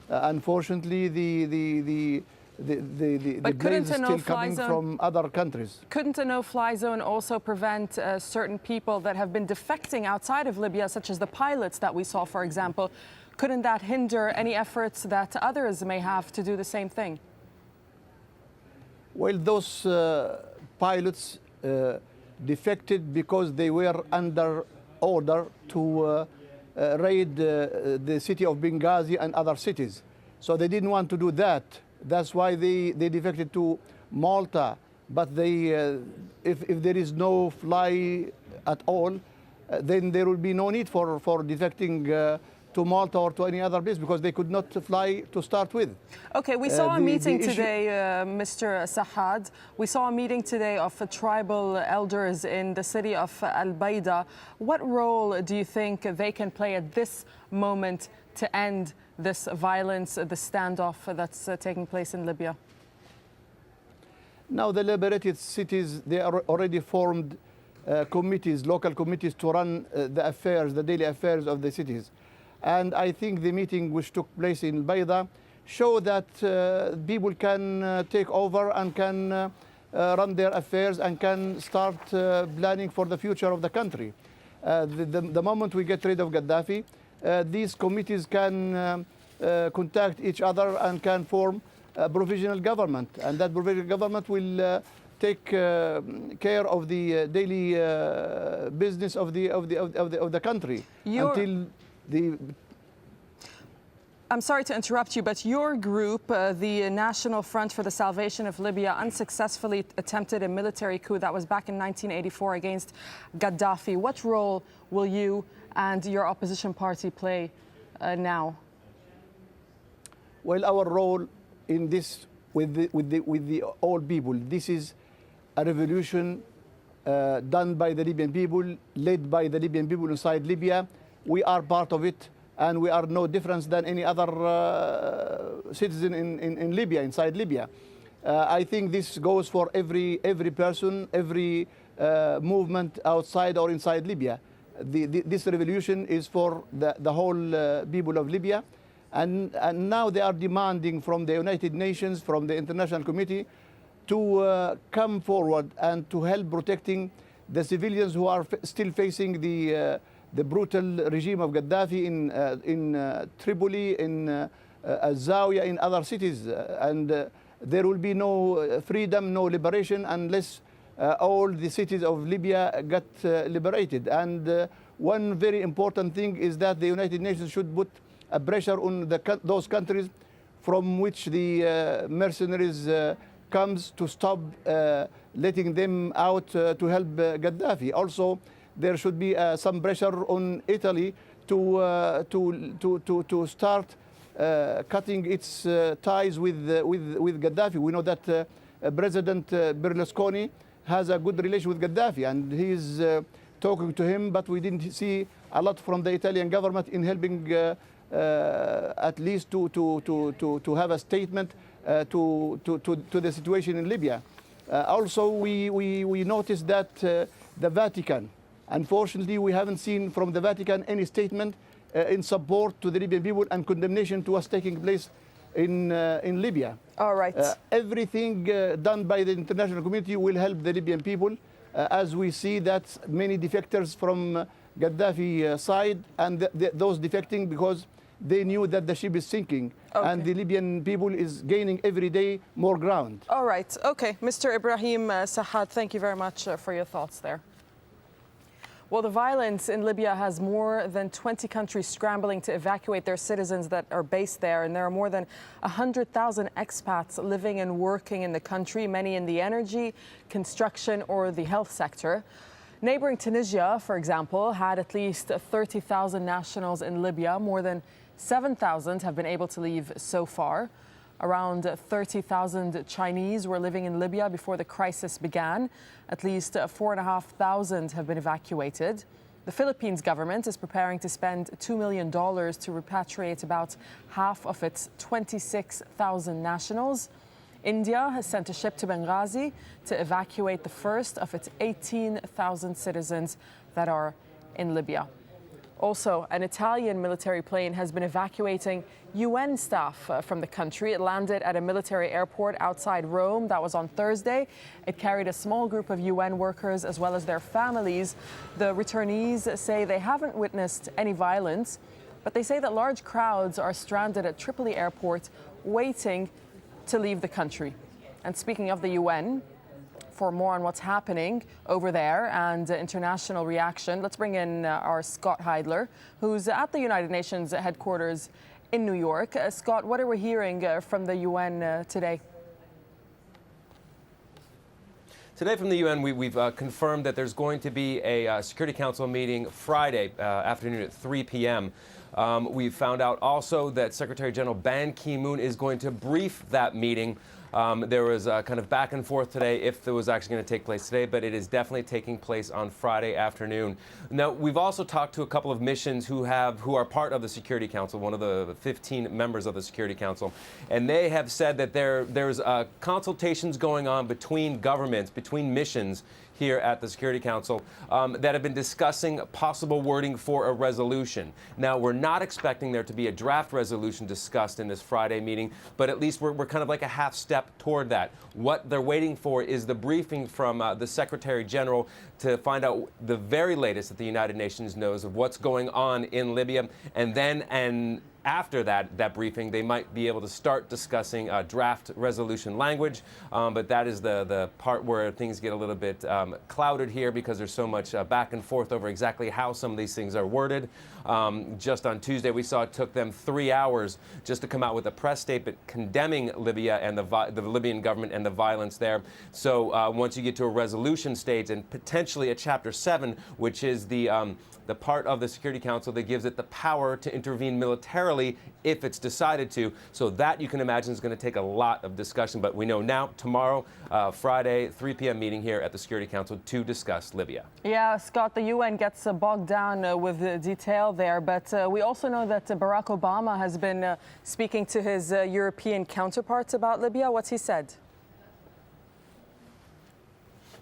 Unfortunately, the blame is still coming from other countries. Couldn't a no-fly zone also prevent certain people that have been defecting outside of Libya, such as the pilots that we saw, for example? Couldn't that hinder any efforts that others may have to do the same thing? Well, those pilots defected because they were under order to raid the city of Benghazi and other cities. So they didn't want to do that. That's why they defected to Malta. But if there is no fly at all, then there will be no need for defecting to Malta or to any other place, because they could not fly to start with. Okay, we saw a meeting today, Mr. Sahad. We saw a meeting today of tribal elders in the city of Al-Baida. What role do you think they can play at this moment to end this violence, the standoff that's taking place in Libya? Now, the liberated cities, they are already formed committees, local committees, to run the affairs, the daily affairs of the cities. And I think the meeting which took place in Baida show that people can take over and can run their affairs and can start planning for the future of the country. The moment we get rid of Gaddafi, these committees can contact each other and can form a provisional government. And that provisional government will take care of the daily business of the country until I'm sorry to interrupt you, but your group, the National Front for the Salvation of Libya, unsuccessfully attempted a military coup that was back in 1984 against Gaddafi. What role will you and your opposition party play now? Well, our role in this, with the all people, this is a revolution done by the Libyan people, led by the Libyan people inside Libya. We are part of it, and we are no different than any other citizen in Libya, inside Libya. I think this goes for every person, every movement outside or inside Libya. This revolution is for the whole people of Libya, and now they are demanding from the United Nations, from the International Committee, to come forward and to help protecting the civilians who are still facing the brutal regime of Gaddafi in Tripoli, in Zawiya, in other cities. And there will be no freedom, no liberation unless all the cities of Libya get liberated. And one very important thing is that the United Nations should put a pressure on those countries from which the mercenaries comes, to stop letting them out to help Gaddafi. Also, there should be some pressure on Italy to start cutting its ties with Gaddafi. We know that President Berlusconi has a good relation with Gaddafi, and he is talking to him, but we didn't see a lot from the Italian government in helping at least to have a statement to the situation in Libya. Also, we noticed that the Vatican, unfortunately, we haven't seen from the Vatican any statement in support to the Libyan people and condemnation to what's taking place in Libya. All right. Everything done by the international community will help the Libyan people, as we see that many defectors from Gaddafi side, and those defecting because they knew that the ship is sinking. Okay. And the Libyan people is gaining every day more ground. All right. Okay. Mr. Ibrahim Sahad, thank you very much for your thoughts there. Well, the violence in Libya has more than 20 countries scrambling to evacuate their citizens that are based there. And there are more than 100,000 expats living and working in the country, many in the energy, construction, or the health sector. Neighboring Tunisia, for example, had at least 30,000 nationals in Libya. More than 7,000 have been able to leave so far. Around 30,000 Chinese were living in Libya before the crisis began. At least 4,500 have been evacuated. The Philippines government is preparing to spend $2 million to repatriate about half of its 26,000 nationals. India has sent a ship to Benghazi to evacuate the first of its 18,000 citizens that are in Libya. Also, an Italian military plane has been evacuating UN staff from the country. It landed at a military airport outside Rome. That was on Thursday. It carried a small group of UN workers as well as their families. The returnees say they haven't witnessed any violence, but they say that large crowds are stranded at Tripoli airport waiting to leave the country. And speaking of the UN, for more on what's happening over there and international reaction, let's bring in our Scott Heidler, who's at the United Nations headquarters in New York. Scott, what are we hearing from the UN today? Today from the UN, we've confirmed that there's going to be a Security Council meeting Friday afternoon at 3 p.m. We've found out also that Secretary General Ban Ki-moon is going to brief that meeting. There was kind of back and forth today if it was actually going to take place today, but it is definitely taking place on Friday afternoon. Now, we've also talked to a couple of missions who are part of the Security Council, one of the 15 members of the Security Council, and they have said that there's consultations going on between governments, between missions here at the Security Council that have been discussing possible wording for a resolution. Now, we're not expecting there to be a draft resolution discussed in this Friday meeting, but at least we're kind of like a half step toward that. What they're waiting for is the briefing from the Secretary General to find out the very latest that the United Nations knows of what's going on in Libya, and then after that briefing, they might be able to start discussing draft resolution language, but that is the part where things get a little bit clouded here because there's so much back and forth over exactly how some of these things are worded. Just on Tuesday, we saw it took them 3 hours just to come out with a press statement condemning Libya and the Libyan government and the violence there. So once you get to a resolution stage and potentially a Chapter 7, which is the part of the Security Council that gives it the power to intervene militarily if it's decided to. So that, you can imagine, is going to take a lot of discussion. But we know now, tomorrow, Friday, 3 p.m. meeting here at the Security Council to discuss Libya. Yeah, Scott, the UN gets bogged down with the detail there. But we also know that Barack Obama has been speaking to his European counterparts about Libya. What's he said?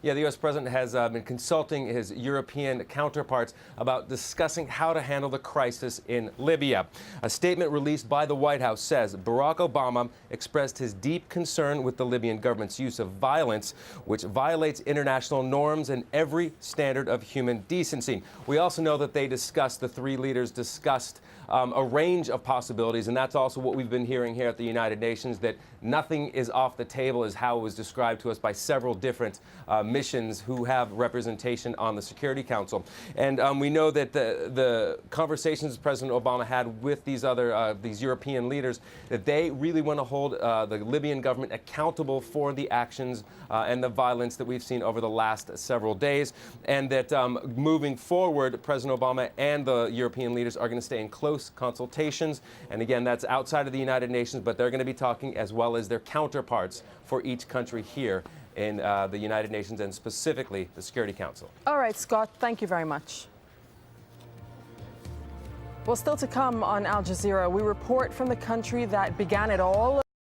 Yeah, the U.S. president has been consulting his European counterparts about discussing how to handle the crisis in Libya. A statement released by the White House says Barack Obama expressed his deep concern with the Libyan government's use of violence, which violates international norms and every standard of human decency. We also know that the three leaders discussed a range of possibilities, and that's also what we've been hearing here at the United Nations, that nothing is off the table, is how it was described to us by several different missions who have representation on the Security Council. And we know that the conversations President Obama had with these European leaders, that they really want to hold the Libyan government accountable for the actions and the violence that we've seen over the last several days, and that moving forward, President Obama and the European leaders are going to stay in close consultations. And again, that's outside of the United Nations, but they're going to be talking as well as their counterparts for each country here in the United Nations and specifically the Security Council. All right, Scott, thank you very much. Well, still to come on Al Jazeera, we report from the country that began it all.